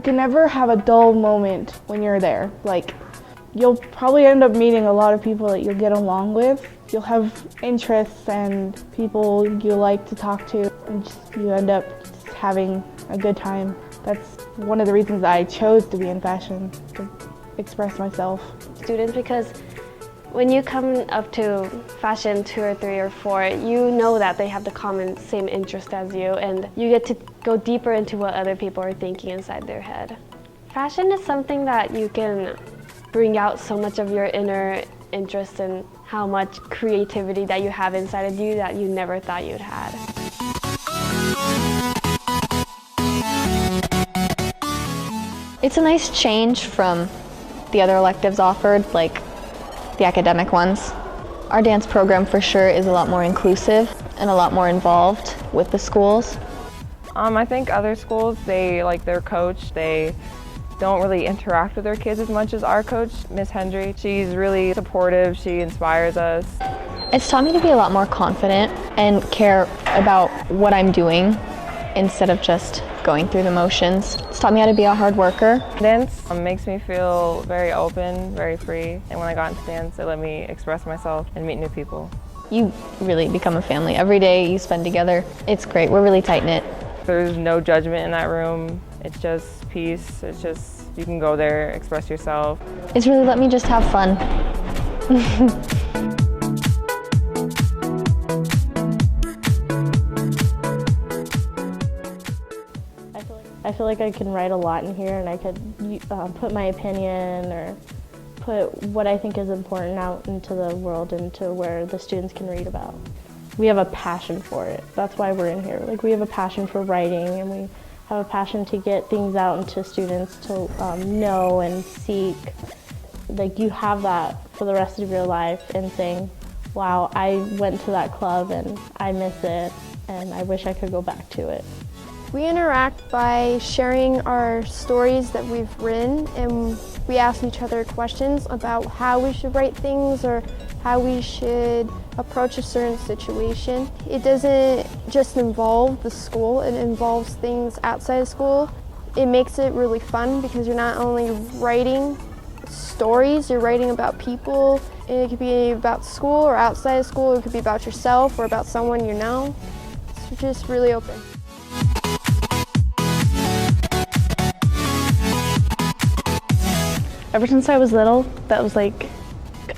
can never have a dull moment when you're there. Like, you'll probably end up meeting a lot of people that you'll get along with. You'll have interests and people you like to talk to, and you end up just having a good time. That's one of the reasons I chose to be in fashion, to express myself. Students, because when you come up to fashion 2 or 3 or 4, you know that they have the same interest as you, and you get to go deeper into what other people are thinking inside their head. Fashion is something that you can bring out so much of your inner interest and how much creativity that you have inside of you that you never thought you'd had. It's a nice change from the other electives offered, like the academic ones. Our dance program for sure is a lot more inclusive and a lot more involved with the schools. I think other schools, they like their coach, they don't really interact with their kids as much as our coach, Miss Hendry. She's really supportive, she inspires us. It's taught me to be a lot more confident and care about what I'm doing instead of just going through the motions. It's taught me how to be a hard worker. Dance makes me feel very open, very free, and when I got into dance, it let me express myself and meet new people. You really become a family. Every day you spend together, it's great. We're really tight-knit. There's no judgment in that room. It's just peace. It's just, you can go there, express yourself. It's really let me just have fun. I feel like I can write a lot in here, and I could put my opinion or put what I think is important out into the world, into where the students can read about. We have a passion for it. That's why we're in here. Like, we have a passion for writing, and we have a passion to get things out into students to know and seek. Like, you have that for the rest of your life, and saying, wow, I went to that club and I miss it, and I wish I could go back to it. We interact by sharing our stories that we've written, and we ask each other questions about how we should write things or how we should approach a certain situation. It doesn't just involve the school, it involves things outside of school. It makes it really fun because you're not only writing stories, you're writing about people. And it could be about school or outside of school, it could be about yourself or about someone you know. It's just really open. Ever since I was little, that was like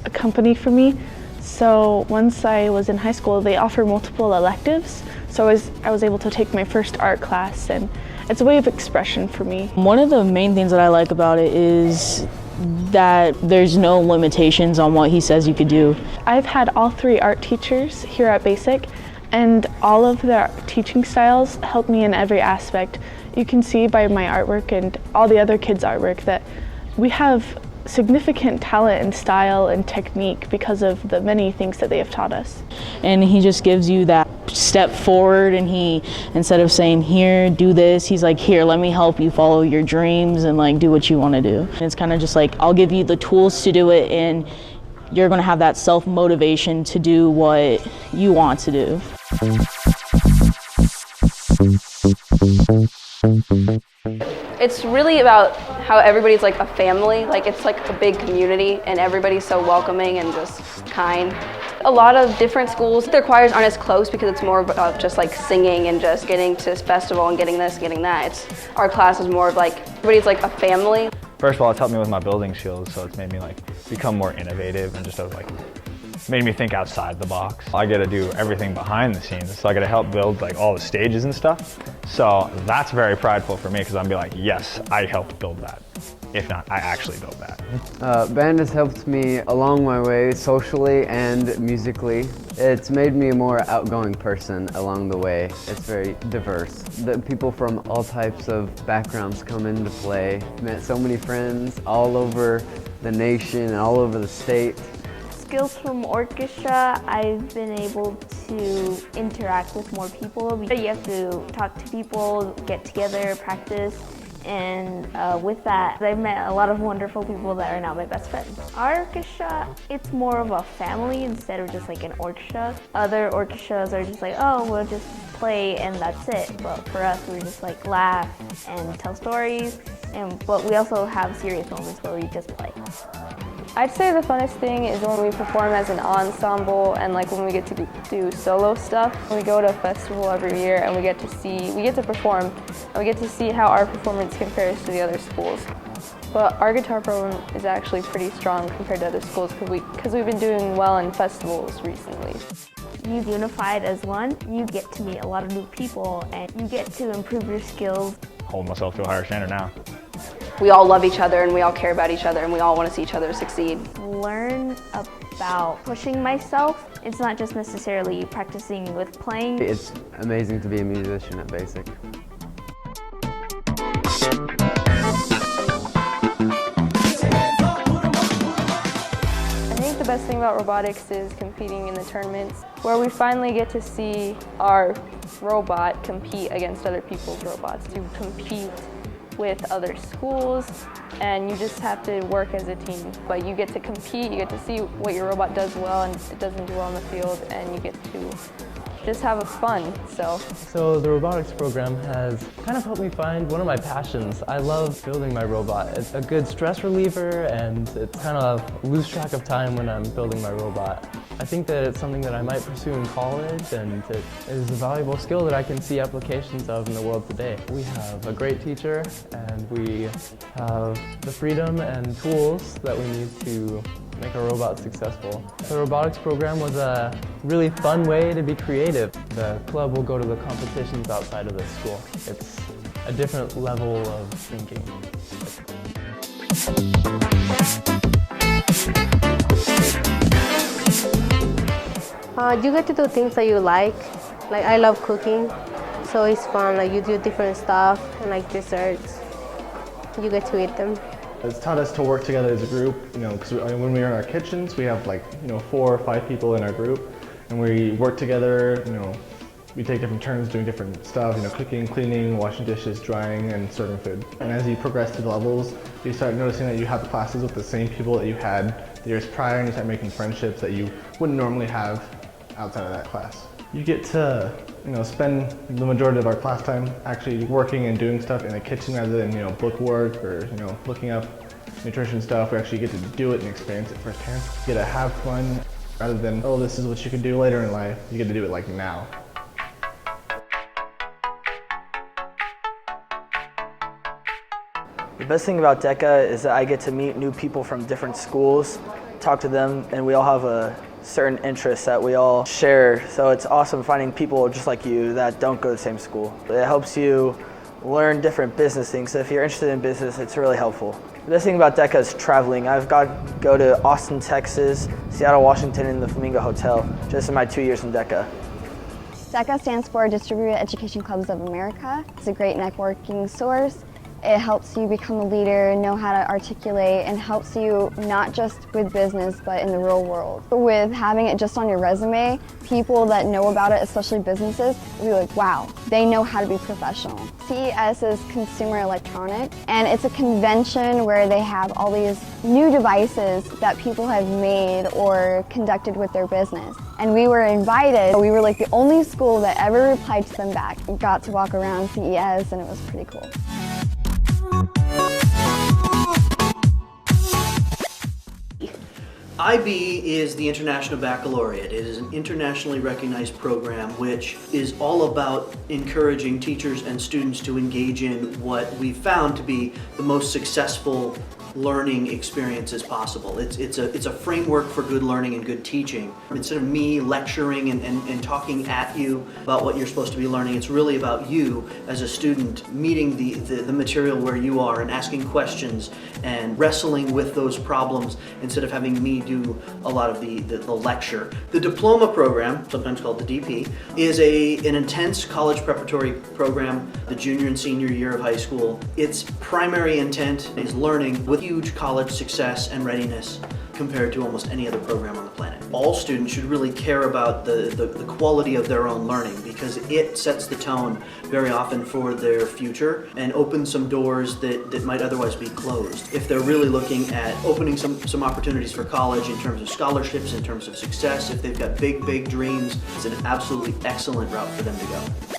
a company for me. So once I was in high school, they offer multiple electives. So I was able to take my first art class, and it's a way of expression for me. One of the main things that I like about it is that there's no limitations on what he says you could do. I've had all 3 art teachers here at Basic, and all of their teaching styles helped me in every aspect. You can see by my artwork and all the other kids' artwork that we have significant talent and style and technique because of the many things that they have taught us. And he just gives you that step forward, and he, instead of saying, here, do this, he's like, here, let me help you follow your dreams and like do what you want to do. And it's kind of just like, I'll give you the tools to do it, and you're going to have that self-motivation to do what you want to do. It's really about how everybody's like a family, like it's like a big community and everybody's so welcoming and just kind. A lot of different schools, their choirs aren't as close because it's more about just like singing and just getting to this festival and getting this, getting that. Our class is more of like, everybody's like a family. First of all, it's helped me with my building skills, so it's made me like become more innovative and just like made me think outside the box. I get to do everything behind the scenes, so I get to help build like all the stages and stuff. So that's very prideful for me because I'm be like, yes, I helped build that. If not, I actually built that. Band has helped me along my way socially and musically. It's made me a more outgoing person along the way. It's very diverse. The people from all types of backgrounds come into play. Met so many friends all over the nation and all over the state. Skills from orchestra, I've been able to interact with more people. You have to talk to people, get together, practice, And with that, I've met a lot of wonderful people that are now my best friends. Our orchestra, it's more of a family instead of just like an orchestra. Other orchestras are just like, oh, we'll just play and that's it. But for us, we just like laugh and tell stories. But we also have serious moments where we just play. I'd say the funnest thing is when we perform as an ensemble and like when we get to do solo stuff. We go to a festival every year and we get to perform and we get to see how our performance compares to the other schools. But our guitar program is actually pretty strong compared to other schools because we've been doing well in festivals recently. You unified as one, you get to meet a lot of new people and you get to improve your skills. Hold myself to a higher standard now. We all love each other and we all care about each other and we all want to see each other succeed. Learn about pushing myself. It's not just necessarily practicing with playing. It's amazing to be a musician at Basic. I think the best thing about robotics is competing in the tournaments, where we finally get to see our robot compete against other people's robots, to compete with other schools, and you just have to work as a team. But you get to compete, you get to see what your robot does well and it doesn't do well in the field, and you get to just have fun. So the robotics program has kind of helped me find one of my passions. I love building my robot. It's a good stress reliever and it's kind of lose track of time when I'm building my robot. I think that it's something that I might pursue in college, and it is a valuable skill that I can see applications of in the world today. We have a great teacher and we have the freedom and tools that we need to make our robot successful. The robotics program was a really fun way to be creative. The club will go to the competitions outside of the school. It's a different level of thinking. You get to do things that you like. Like I love cooking, so it's fun. Like you do different stuff and like desserts. You get to eat them. It's taught us to work together as a group, because when we are in our kitchens, we have 4 or 5 people in our group, and we work together, we take different turns doing different stuff, cooking, cleaning, washing dishes, drying, and serving food. And as you progress through the levels, you start noticing that you have classes with the same people that you had the years prior, and you start making friendships that you wouldn't normally have outside of that class. You get to spend the majority of our class time actually working and doing stuff in the kitchen rather than book work or looking up nutrition stuff. We actually get to do it and experience it firsthand. You get to have fun rather than, oh, this is what you can do later in life. You get to do it like now. The best thing about DECA is that I get to meet new people from different schools, talk to them, and we all have a certain interests that we all share. So it's awesome finding people just like you that don't go to the same school. It helps you learn different business things. So if you're interested in business, it's really helpful. The best thing about DECA is traveling. I've got to go to Austin, Texas, Seattle, Washington, and the Flamingo Hotel just in my 2 years in DECA. DECA stands for Distributed Education Clubs of America. It's a great networking source. It helps you become a leader, know how to articulate, and helps you not just with business, but in the real world. With having it just on your resume, people that know about it, especially businesses, will be like, wow, they know how to be professional. CES is Consumer Electronics, and it's a convention where they have all these new devices that people have made or conducted with their business. And we were invited. We were like the only school that ever replied to them back. We got to walk around CES, and it was pretty cool. IB is the International Baccalaureate. It is an internationally recognized program which is all about encouraging teachers and students to engage in what we've found to be the most successful learning experiences possible. It's a framework for good learning and good teaching. Instead of me lecturing and talking at you about what you're supposed to be learning, it's really about you as a student meeting the material where you are and asking questions and wrestling with those problems instead of having me do a lot of the lecture. The diploma program, sometimes called the DP, is an intense college preparatory program, the junior and senior year of high school. Its primary intent is learning with huge college success and readiness compared to almost any other program on the planet. All students should really care about the quality of their own learning because it sets the tone very often for their future and opens some doors that might otherwise be closed. If they're really looking at opening some opportunities for college in terms of scholarships, in terms of success, if they've got big dreams, it's an absolutely excellent route for them to go.